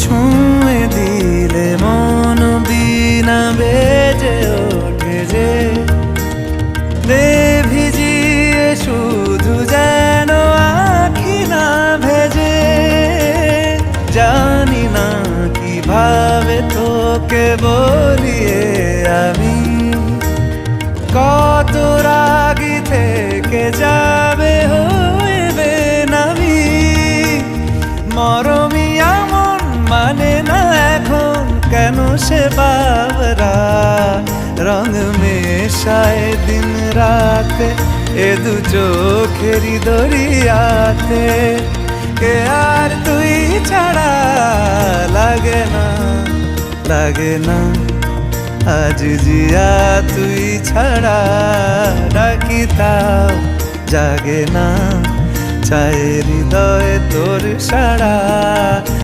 ছুঁয়ে দিলে মন বিনা বেজে ওঠে যে দে ভিজিয়ে শুধু যেন আখি না ভেজে। জানি না কিভাবে তোকে বলিয়ে আমি কত রাগি থেকে যাবে হইবে নামি। মরমি এমন মানে না এখন কেন সে বাবরা রং মেশায় দিন রাতে এ দু চোখেরই দরিয়াতে। কে আর তুই ছাড়া লাগে না লাগে না আজ জিয়া তুই ছাড়া ডাকি তাও জাগে না। চায় হৃদয়ে তোর সাড়া